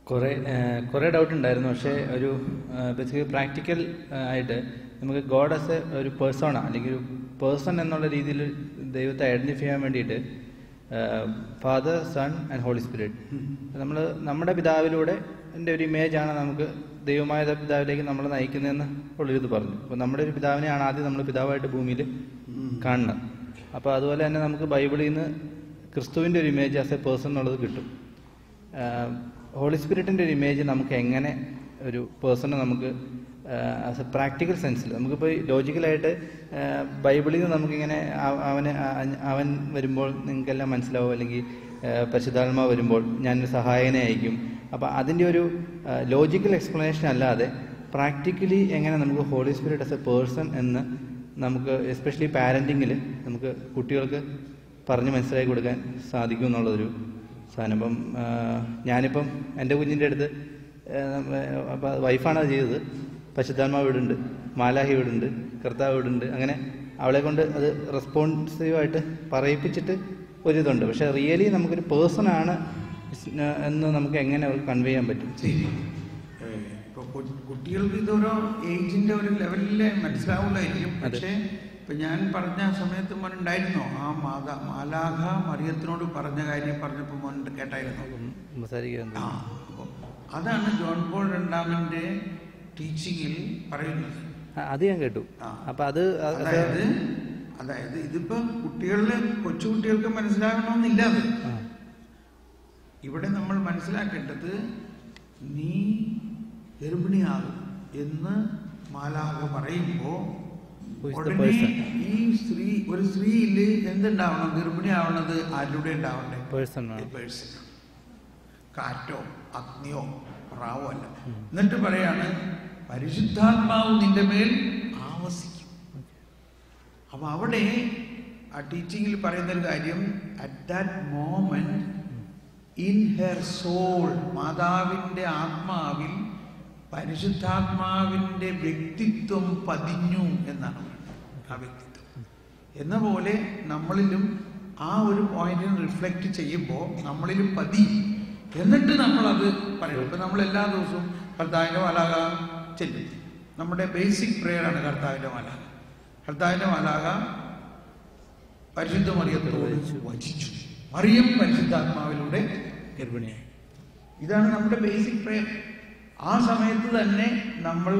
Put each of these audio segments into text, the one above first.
കുറേ ഡൗട്ട് ഉണ്ടായിരുന്നു. പക്ഷേ ഒരു ബേസിക്കലി പ്രാക്ടിക്കൽ ആയിട്ട് നമുക്ക് ഗോഡ് ആസ് ഒരു പേഴ്സോണ അല്ലെങ്കിൽ ഒരു പേഴ്സൺ എന്നുള്ള രീതിയിൽ ദൈവത്തെ ഐഡൻറ്റിഫൈ ചെയ്യാൻ വേണ്ടിയിട്ട് father, son and holy spirit നമ്മുടെ പിതാവിലൂടെ എൻ്റെ ഒരു ഇമേജാണ് നമുക്ക് ദൈവമായ പിതാവിലേക്ക് നമ്മൾ നയിക്കുന്നതെന്ന് ഉള്ളൊരിത് പറഞ്ഞു. അപ്പോൾ നമ്മുടെ ഒരു പിതാവിനെയാണ് ആദ്യം നമ്മൾ പിതാവായിട്ട് ഭൂമിയിൽ കാണുന്നത്. അപ്പോൾ അതുപോലെ തന്നെ നമുക്ക് ബൈബിളിൽ നിന്ന് ക്രിസ്തുവിൻ്റെ ഒരു ഇമേജ് ആസ് എ പേഴ്സൺ എന്നുള്ളത് കിട്ടും. ഹോളി സ്പിരിറ്റിൻ്റെ ഒരു ഇമേജ് നമുക്ക് എങ്ങനെ ഒരു പേഴ്സണെ നമുക്ക് ആസ് എ പ്രാക്ടിക്കൽ സെൻസിൽ നമുക്കിപ്പോൾ ലോജിക്കലായിട്ട് ബൈബിളിൽ നിന്ന് നമുക്കിങ്ങനെ അവൻ വരുമ്പോൾ നിങ്ങൾക്കെല്ലാം മനസ്സിലാവും, അല്ലെങ്കിൽ പരിശുദ്ധാത്മാവ് വരുമ്പോൾ ഞാനൊരു സഹായകനെ അയക്കും. അപ്പോൾ അതിൻ്റെ ഒരു ലോജിക്കൽ എക്സ്പ്ലനേഷൻ അല്ലാതെ പ്രാക്ടിക്കലി എങ്ങനെ നമുക്ക് holy spirit as a person എന്ന് നമുക്ക് എസ്പെഷ്യലി പാരൻറ്റിങ്ങിൽ നമുക്ക് കുട്ടികൾക്ക് പറഞ്ഞ് മനസ്സിലാക്കി കൊടുക്കാൻ സാധിക്കും എന്നുള്ളതൊരു സാധനം. അപ്പം ഞാനിപ്പം എൻ്റെ കുഞ്ഞിൻ്റെ അടുത്ത് അപ്പം വൈഫാണ് അത് ചെയ്തത്. പരിശുദ്ധാത്മാവ് ഇവിടുണ്ട്, മാലാഹി ഇവിടുണ്ട്, കർത്താവ് ഇവിടുണ്ട്, അങ്ങനെ അവളെ കൊണ്ട് അത് റെസ്പോൺസീവായിട്ട് പറയിപ്പിച്ചിട്ട് ഒരിതുണ്ട്. പക്ഷെ റിയലി നമുക്കൊരു പേഴ്സണാണ് എന്ന് നമുക്ക് എങ്ങനെ അവർക്ക് കൺവേ ചെയ്യാൻ പറ്റും? ഇപ്പോൾ കുട്ടികൾക്ക് ഇതൊരു ഏജിൻ്റെ ഒരു ലെവലിൽ മനസ്സിലാവുള്ളായിരിക്കും. പക്ഷേ ഇപ്പം ഞാൻ പറഞ്ഞ സമയത്ത് മോൻ ഉണ്ടായിരുന്നോ ആ മാലാഖ മറിയത്തിനോട് പറഞ്ഞ കാര്യം പറഞ്ഞപ്പോൾ മോൻ കേട്ടായിരുന്നു? ആ, അപ്പോൾ അതാണ് ജോൺ പോൾ രണ്ടാമൻ്റെ ടീച്ചിങ്ങിൽ പറയുന്നത്. അത് ഞാൻ കേട്ടു. അപ്പം അതായത് ഇതിപ്പം കുട്ടികളിലെ കൊച്ചുകുട്ടികൾക്ക് മനസ്സിലാകണമെന്നില്ല. അത് ഇവിടെ നമ്മൾ മനസ്സിലാക്കേണ്ടത് നീ ഗർഭിണിയാകും എന്ന് മാലാഖ പറയുമ്പോൾ ഉടനെ ഈ ഒരു സ്ത്രീയിൽ എന്തുണ്ടാവണം? ഗർഭിണിയാവണത് ആരുടെ ഉണ്ടാവണ്ടേ? പേഴ്സൺ. കാറ്റോ അഗ്നിയോ പ്രാവോ അല്ല. എന്നിട്ട് പറയാണ് പരിശുദ്ധാത്മാവ് നിന്റെ മേൽ ആവസിക്കും. അപ്പൊ അവിടെ ആ ടീച്ചിങ്ങിൽ പറയുന്നൊരു കാര്യം, at that moment in her soul, മാതാവിൻ്റെ ആത്മാവിൽ പരിശുദ്ധാത്മാവിൻ്റെ വ്യക്തിത്വം പതിഞ്ഞു എന്നാണ് ആ വ്യക്തിത്വം. എന്ന പോലെ നമ്മളിലും ആ ഒരു പോയിന്റിന് റിഫ്ലക്റ്റ് ചെയ്യുമ്പോൾ നമ്മളിലും എന്നിട്ട് നമ്മളത് പറയും. ഇപ്പം നമ്മൾ എല്ലാ ദിവസവും കർത്താവിൻ്റെ മാലാഖ ചെല്ലും. നമ്മുടെ ബേസിക് പ്രെയറാണ് കർത്താവിൻ്റെ മാലാഖ. കർത്താവിൻ്റെ മാലാഖ പരിശുദ്ധ മറിയത്തോട് വചിച്ചു. മറിയം പരിശുദ്ധാത്മാവിലൂടെ ഗർഭിണിയായി. ഇതാണ് നമ്മുടെ ബേസിക് പ്രെയർ. ആ സമയത്ത് തന്നെ നമ്മൾ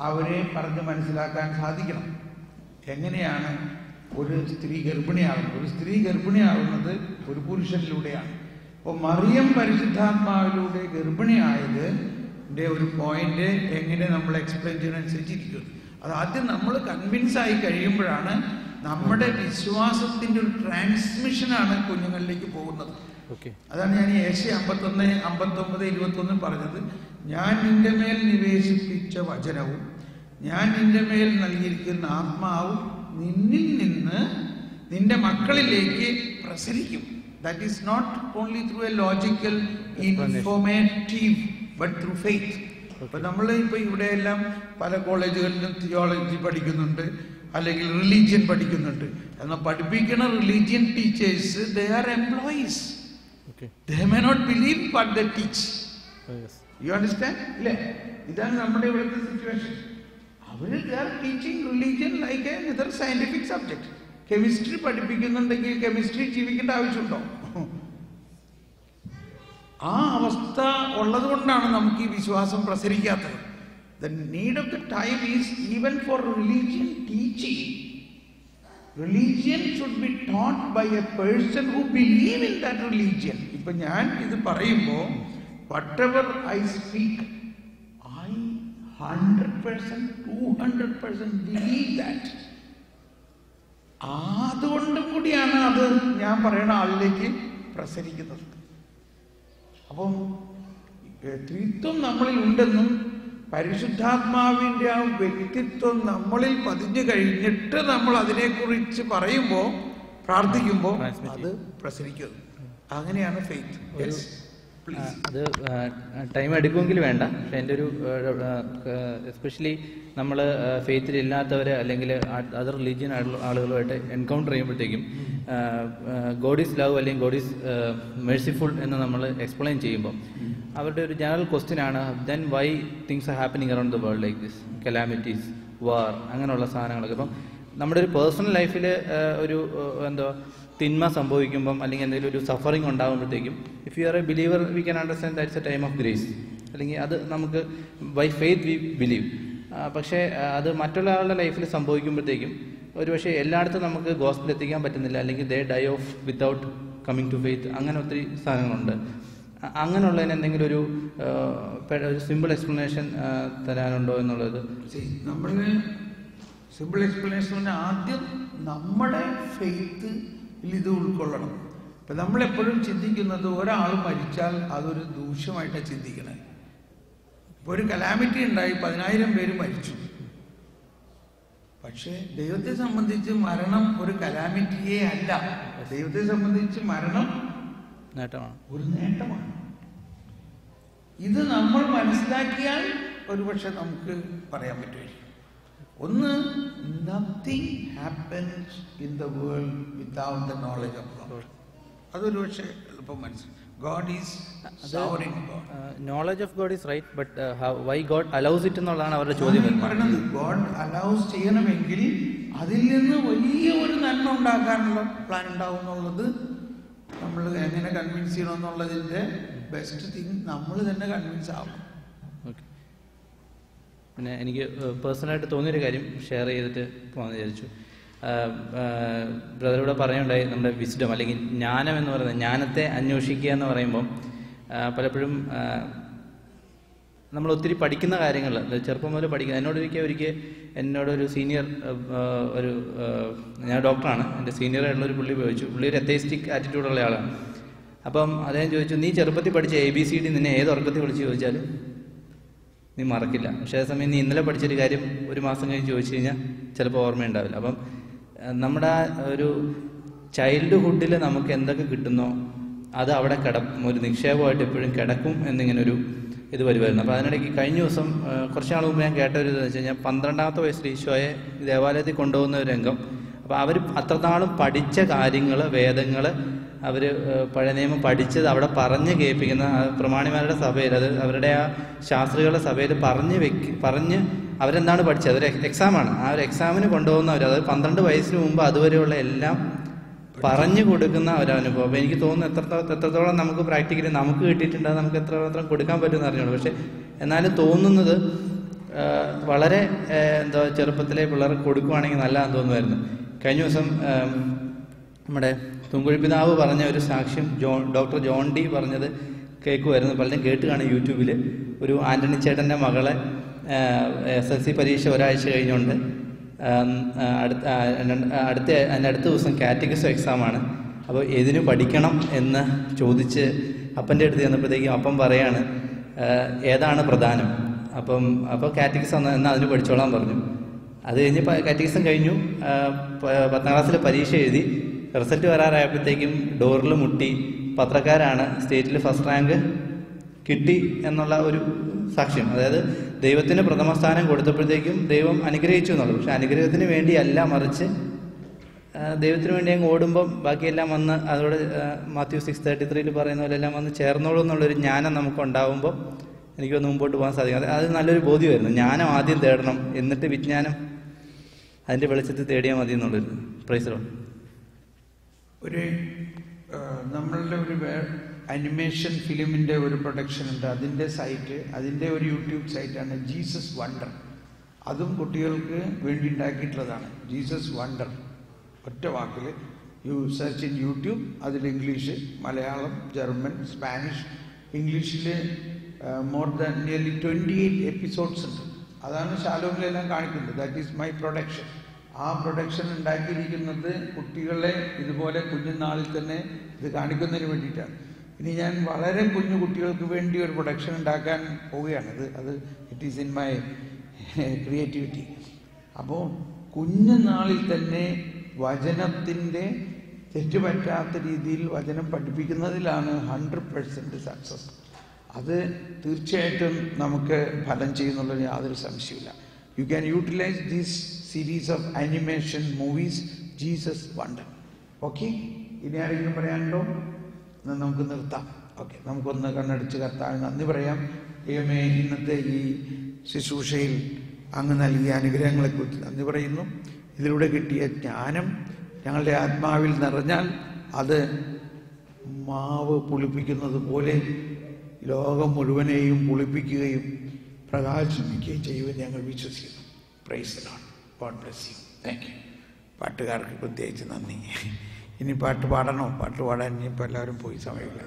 അവരെ പറഞ്ഞ് മനസ്സിലാക്കാൻ സാധിക്കണം എങ്ങനെയാണ് ഒരു സ്ത്രീ ഗർഭിണിയാകുന്നത്. ഒരു സ്ത്രീ ഗർഭിണിയാകുന്നത് ഒരു പുരുഷനിലൂടെയാണ്. അപ്പോൾ മറിയം പരിശുദ്ധാത്മാവിലൂടെ ഗർഭിണിയായത് ഒരു പോയിന്റ് എങ്ങനെ നമ്മൾ എക്സ്പ്ലെയിൻ ചെയ്യുന്നതനുസരിച്ചിരിക്കും. അത് ആദ്യം നമ്മൾ കൺവിൻസ് ആയി കഴിയുമ്പോഴാണ് നമ്മുടെ വിശ്വാസത്തിൻ്റെ ഒരു ട്രാൻസ്മിഷനാണ് കുഞ്ഞുങ്ങളിലേക്ക് പോകുന്നത്. അതാണ് ഞാൻ ഏഷ്യ 51, 59, 21 പറഞ്ഞത്. ഞാൻ നിന്റെ മേൽ നിവേശിപ്പിച്ച വചനവും ഞാൻ നിന്റെ മേൽ നൽകിയിരിക്കുന്ന ആത്മാവും നിന്നിൽ നിന്ന് നിന്റെ മക്കളിലേക്ക് പ്രസരിക്കും. That is not only through a logical, informative, but through faith. ഇപ്പം നമ്മൾ ഇപ്പോൾ ഇവിടെയെല്ലാം പല കോളേജുകളിലും തിയോളജി പഠിക്കുന്നുണ്ട്, അല്ലെങ്കിൽ റിലീജിയൻ പഠിക്കുന്നുണ്ട്. എന്നാൽ പഠിപ്പിക്കുന്ന religion teachers they are employees. They may not believe what they teach. You understand? ഇല്ലേ? ഇതാണ് നമ്മുടെ ഇവിടുത്തെ സിറ്റുവേഷൻ. അവർ they are teaching religion like another scientific subject. Chemistry പഠിപ്പിക്കുന്നുണ്ടെങ്കിൽ കെമിസ്ട്രി ജീവിക്കേണ്ട ആവശ്യമുണ്ടോ? ആ അവസ്ഥ ഉള്ളത് കൊണ്ടാണ് നമുക്ക് ഈ വിശ്വാസം പ്രസരിക്കാത്തത്. The need of the time is even for religion teaching. Religion should be taught by a person who believe in that religion. ഇപ്പൊ ഞാൻ ഇത് പറയുമ്പോൾ whatever I speak, I 100%, 200% believe that. അതുകൊണ്ടും കൂടിയാണ് അത് ഞാൻ പറയുന്ന ആളിലേക്ക് പ്രസരിക്കുന്നത്. അപ്പം ത്രിത്വം നമ്മളിൽ ഉണ്ടെന്നും പരിശുദ്ധാത്മാവിൻ്റെ ആ വ്യക്തിത്വം നമ്മളിൽ പതിഞ്ഞു കഴിഞ്ഞിട്ട് നമ്മൾ അതിനെക്കുറിച്ച് പറയുമ്പോൾ പ്രാർത്ഥിക്കുമ്പോൾ അത് പ്രസരിക്കുന്നു. അങ്ങനെയാണ് ഫെയ്ത്ത്. അത് ടൈം എടുക്കുമെങ്കിൽ വേണ്ട. പക്ഷെ എൻ്റെ ഒരു എസ്പെഷ്യലി നമ്മൾ ഫെയ്ത്തിലില്ലാത്തവർ അല്ലെങ്കിൽ അതർ റിലീജിയൻ ആളുകളുമായിട്ട് എൻകൗണ്ടർ ചെയ്യുമ്പോഴത്തേക്കും ഗോഡ് ഈസ് ലവ് അല്ലെങ്കിൽ ഗോഡ് ഈസ് മെഴ്സിഫുൾ എന്ന് നമ്മൾ എക്സ്പ്ലെയിൻ ചെയ്യുമ്പോൾ അവരുടെ ഒരു ജനറൽ ക്വസ്റ്റ്യൻ ആണ്, then why things are happening around the world like this, calamities, war, അങ്ങനെയുള്ള സാധനങ്ങളൊക്കെ. അപ്പം നമ്മുടെ ഒരു പേഴ്സണൽ ലൈഫിൽ ഒരു എന്തോ തിന്മ സംഭവിക്കുമ്പം അല്ലെങ്കിൽ എന്തെങ്കിലും ഒരു സഫറിങ് ഉണ്ടാകുമ്പോഴത്തേക്കും if you are a believer we can understand that's a time of grace, അല്ലെങ്കിൽ അത് നമുക്ക് ബൈ ഫെയ്ത്ത് വി ബിലീവ്. പക്ഷേ അത് മറ്റുള്ള ആളുടെ ലൈഫിൽ സംഭവിക്കുമ്പോഴത്തേക്കും ഒരുപക്ഷെ എല്ലായിടത്തും നമുക്ക് ഗോസ്പൽ എത്തിക്കാൻ പറ്റുന്നില്ല, അല്ലെങ്കിൽ they die of without coming to faith, അങ്ങനെ ഒത്തിരി സാധനങ്ങളുണ്ട്. അങ്ങനെയുള്ളതിന് എന്തെങ്കിലും ഒരു സിമ്പിൾ എക്സ്പ്ലനേഷൻ തരാനുണ്ടോ എന്നുള്ളത്? നമ്മൾ സിമ്പിൾ എക്സ്പ്ലനേഷൻ ആദ്യം നമ്മുടെ ഫെയ്ത്ത് ഇത് ഉൾക്കൊള്ളണം. ഇപ്പം നമ്മളെപ്പോഴും ചിന്തിക്കുന്നത് ഒരാൾ മരിച്ചാൽ അതൊരു ദൂഷ്യമായിട്ടാണ് ചിന്തിക്കണേ. ഇപ്പോൾ ഒരു കലാമിറ്റി ഉണ്ടായി, 10,000 പേര് മരിച്ചു. പക്ഷേ ദൈവത്തെ സംബന്ധിച്ച് മരണം ഒരു കലാമിറ്റിയേ അല്ല. ദൈവത്തെ സംബന്ധിച്ച് മരണം നേട്ടമാണ്, ഒരു നേട്ടമാണ്. ഇത് നമ്മൾ മനസ്സിലാക്കിയാൽ ഒരുപക്ഷെ നമുക്ക് പറയാൻ പറ്റുമായിരിക്കും. ഒന്ന്, nothing happens in the world without the knowledge of God. അതൊരു പക്ഷേ എളുപ്പം മനസ്സിലാക്കും. God is sovereign God. Knowledge of God is right, but why God allows it എന്നുള്ളതാണ് അവരുടെ ചോദ്യം പറയുന്നത്. ഗോഡ് അലൗസ് ചെയ്യണമെങ്കിൽ അതിൽ നിന്ന് വലിയ ഒരു നന്മ ഉണ്ടാക്കാനുള്ള പ്ലാൻ ഉണ്ടാവും എന്നുള്ളത് നമ്മൾ എങ്ങനെ കൺവിൻസ് ചെയ്യണമെന്നുള്ളതിൻ്റെ ബെസ്റ്റ് തിങ് നമ്മൾ തന്നെ കൺവിൻസ് ആവണം. ഓക്കെ. പിന്നെ എനിക്ക് പേഴ്സണലായിട്ട് തോന്നിയൊരു കാര്യം ഷെയർ ചെയ്തിട്ട് പോകാമെന്ന് വിചാരിച്ചു. ബ്രദറിവിടെ പറയുണ്ടായി നമ്മുടെ വിസ്ഡം അല്ലെങ്കിൽ ജ്ഞാനം എന്ന് പറയുന്നത്, ജ്ഞാനത്തെ അന്വേഷിക്കുക എന്ന് പറയുമ്പം പലപ്പോഴും നമ്മൾ ഒത്തിരി പഠിക്കുന്ന കാര്യങ്ങൾ ചെറുപ്പം മുതൽ പഠിക്കുന്നത്. എന്നോടൊരു സീനിയർ ഞാൻ ഡോക്ടറാണ്, എൻ്റെ സീനിയറായിട്ടുള്ളൊരു പുള്ളി ചോദിച്ചു. പുള്ളി ഒരു എത്തൈസ്റ്റിക് ആറ്റിറ്റ്യൂഡുള്ള ആളാണ്. അപ്പം അദ്ദേഹം ചോദിച്ചു, നീ ചെറുപ്പത്തിൽ പഠിച്ച ABCD നിന്നെ ഏത് ഉറക്കത്തിൽ വിളിച്ച് ചോദിച്ചാലും നീ മറക്കില്ല. പക്ഷേ അതേസമയം നീ ഇന്നലെ പഠിച്ചൊരു കാര്യം ഒരു മാസം കഴിഞ്ഞ് ചോദിച്ചു കഴിഞ്ഞാൽ ചിലപ്പോൾ ഓർമ്മയുണ്ടാവില്ല. അപ്പം നമ്മുടെ ഒരു ചൈൽഡ്ഹുഡിൽ നമുക്ക് എന്തൊക്കെ കിട്ടുന്നോ അത് അവിടെ ഒരു നിക്ഷേപമായിട്ട് എപ്പോഴും കിടക്കും എന്നിങ്ങനൊരു ഇത് വരുമായിരുന്നു. അപ്പോൾ അതിനിടയ്ക്ക് കഴിഞ്ഞ ദിവസം കുറച്ച് നാൾ മുമ്പ് ഞാൻ കേട്ട ഒരു ഇതെന്ന് വെച്ച് കഴിഞ്ഞാൽ 12ാമത്തെ വയസ്സിൽ ഈശോയെ ദേവാലയത്തിൽ കൊണ്ടുപോകുന്ന ഒരു രംഗം. അപ്പോൾ അവർ അത്രനാളും പഠിച്ച കാര്യങ്ങൾ, വേദങ്ങൾ അവർ പഴയ നിയമം പഠിച്ചത് അവിടെ പറഞ്ഞ് കേൾപ്പിക്കുന്ന പ്രമാണിമാരുടെ സഭയിൽ, അത് അവരുടെ ആ ശാസ്ത്രികളുടെ സഭയിൽ പറഞ്ഞ് അവരെന്താണ് പഠിച്ചത്, അതൊരു എക്സാമാണ്. ആ ഒരു എക്സാമിന് കൊണ്ടുപോകുന്നവർ, അതായത് 12 വയസ്സിന് മുമ്പ് അതുവരെയുള്ള എല്ലാം പറഞ്ഞു കൊടുക്കുന്ന ഒരനുഭവം. അപ്പോൾ എനിക്ക് തോന്നുന്നു എത്രത്തോളം നമുക്ക് പ്രാക്ടിക്കലി നമുക്ക് കിട്ടിയിട്ടുണ്ട്, നമുക്ക് എത്രമാത്രം കൊടുക്കാൻ പറ്റുമെന്ന് അറിഞ്ഞോളൂ. പക്ഷെ എന്നാലും തോന്നുന്നത് വളരെ ചെറുപ്പത്തിലെ പിള്ളേർക്ക് കൊടുക്കുവാണെങ്കിൽ നല്ലതാണെന്ന് തോന്നുമായിരുന്നു. കഴിഞ്ഞ ദിവസം നമ്മുടെ തുങ്കുഴിപ്പിതാവ് പറഞ്ഞ ഒരു സാക്ഷ്യം ഡോക്ടർ ജോൺ ഡി പറഞ്ഞത് കേൾക്കുമായിരുന്നു. പലരും കേട്ട് കാണും യൂട്യൂബിൽ. ഒരു ആൻ്റണി ചേട്ടൻ്റെ മകളെ SSLC പരീക്ഷ ഒരാഴ്ച കഴിഞ്ഞുകൊണ്ട് അടുത്ത ദിവസം കാറ്റഗിസം എക്സാമാണ്. അപ്പോൾ ഏതിന് പഠിക്കണം എന്ന് ചോദിച്ച് അപ്പൻ്റെ അടുത്ത് ചെന്നപ്പോഴത്തേക്കും അപ്പം പറയാണ് ഏതാണ് പ്രധാനം. അപ്പോൾ കാറ്റഗിസം എന്നാൽ അതിന് പഠിച്ചോളാൻ പറഞ്ഞു. അത് കഴിഞ്ഞ് കാറ്റഗിസം കഴിഞ്ഞു. 10ാം ക്ലാസ്സിലെ പരീക്ഷ എഴുതി. റിസൾട്ട് വരാറായപ്പോഴത്തേക്കും ഡോറിൽ മുട്ടി. പത്രക്കാരാണ് സ്റ്റേറ്റിൽ ഫസ്റ്റ് റാങ്ക് കിട്ടി എന്നുള്ള ഒരു സാക്ഷ്യം. അതായത് ദൈവത്തിന് പ്രഥമ സ്ഥാനം കൊടുത്തപ്പോഴത്തേക്കും ദൈവം അനുഗ്രഹിച്ചു എന്നുള്ളത്. പക്ഷെ അനുഗ്രഹത്തിന് വേണ്ടിയല്ല, മറിച്ച് ദൈവത്തിന് വേണ്ടി അങ്ങ് ഓടുമ്പം ബാക്കിയെല്ലാം വന്ന് അതോടെ മാത്യു 6:33 പറയുന്ന പോലെ എല്ലാം വന്ന് ചേർന്നോളൂ എന്നുള്ളൊരു ജ്ഞാനം നമുക്ക് ഉണ്ടാവുമ്പോൾ എനിക്കൊന്ന് മുമ്പോട്ട് പോകാൻ സാധിക്കും. അത് നല്ലൊരു ബോധ്യമായിരുന്നു. ജ്ഞാനം ആദ്യം തേടണം, എന്നിട്ട് വിജ്ഞാനം അതിൻ്റെ വെളിച്ചത്തിൽ തേടിയാൽ മതി എന്നുള്ളൊരു. Praise Lord. നമ്മളുടെ ഒരു അനിമേഷൻ ഫിലിമിൻ്റെ ഒരു പ്രൊഡക്ഷൻ ഉണ്ട്. അതിൻ്റെ ഒരു യൂട്യൂബ് സൈറ്റാണ് ജീസസ് വണ്ടർ. അതും കുട്ടികൾക്ക് വേണ്ടി ഉണ്ടാക്കിയിട്ടുള്ളതാണ്. ജീസസ് വണ്ടർ ഒറ്റ വാക്കിൽ സെർച്ച് ഇൻ യൂട്യൂബ്. അതിൽ ഇംഗ്ലീഷ്, മലയാളം, ജർമ്മൻ, സ്പാനിഷ്, ഇംഗ്ലീഷിൽ മോർ ദാൻ നിയർലി 28 എപ്പിസോഡ്സ് ഉണ്ട്. അതാണ് ശാലോമിലെല്ലാം കാണിക്കുന്നത്. That is my production. ആ പ്രൊഡക്ഷൻ ഉണ്ടാക്കിയിരിക്കുന്നത് കുട്ടികളെ ഇതുപോലെ കുഞ്ഞുനാളിൽ തന്നെ ഇത് കാണിക്കുന്നതിന് വേണ്ടിയിട്ടാണ്. ഇനി ഞാൻ വളരെ കുഞ്ഞു കുട്ടികൾക്ക് വേണ്ടി ഒരു പ്രൊഡക്ഷൻ ഉണ്ടാക്കാൻ പോവുകയാണ്. അത് it is in my creativity. അപ്പോൾ കുഞ്ഞുനാളിൽ തന്നെ വചനത്തിൻ്റെ തെറ്റുപറ്റാത്ത രീതിയിൽ വചനം പഠിപ്പിക്കുന്നതിലാണ് 100% സക്സസ്. അത് തീർച്ചയായിട്ടും നമുക്ക് ഫലം ചെയ്യുന്നുള്ളതിന് യാതൊരു സംശയമില്ല. You can utilise these series of animation movies Jesus wonder. Okay, ഇനി ആരെങ്കിലും പറയാനുണ്ടോ? എന്നാൽ നമുക്ക് നിർത്താം. ഓക്കെ, നമുക്കൊന്ന് കണ്ണടിച്ച് കർത്താവിന് നന്ദി പറയാം. ദൈവമേ, ഇന്നത്തെ ഈ ശുശ്രൂഷയിൽ അങ്ങ് നൽകിയ അനുഗ്രഹങ്ങളെക്കുറിച്ച് നന്ദി പറയുന്നു. ഇതിലൂടെ കിട്ടിയ ജ്ഞാനം ഞങ്ങളുടെ ആത്മാവിൽ നിറഞ്ഞാൽ അത് മാവ് പുളിപ്പിക്കുന്നത് പോലെ ലോകം മുഴുവനെയും പുളിപ്പിക്കുകയും പ്രകാശിപ്പിക്കുകയും ചെയ്യുമെന്ന് ഞങ്ങൾ വിശ്വസിക്കുന്നു. Praise the Lord. God bless you. Thank you. പാട്ടുകാർക്ക് പ്രത്യേകിച്ച് നന്ദി. ഇനി പാട്ട് പാടണോ? പാട്ട് പാടാൻ ഇനിയിപ്പോൾ എല്ലാവരും പോയി സമയമില്ല.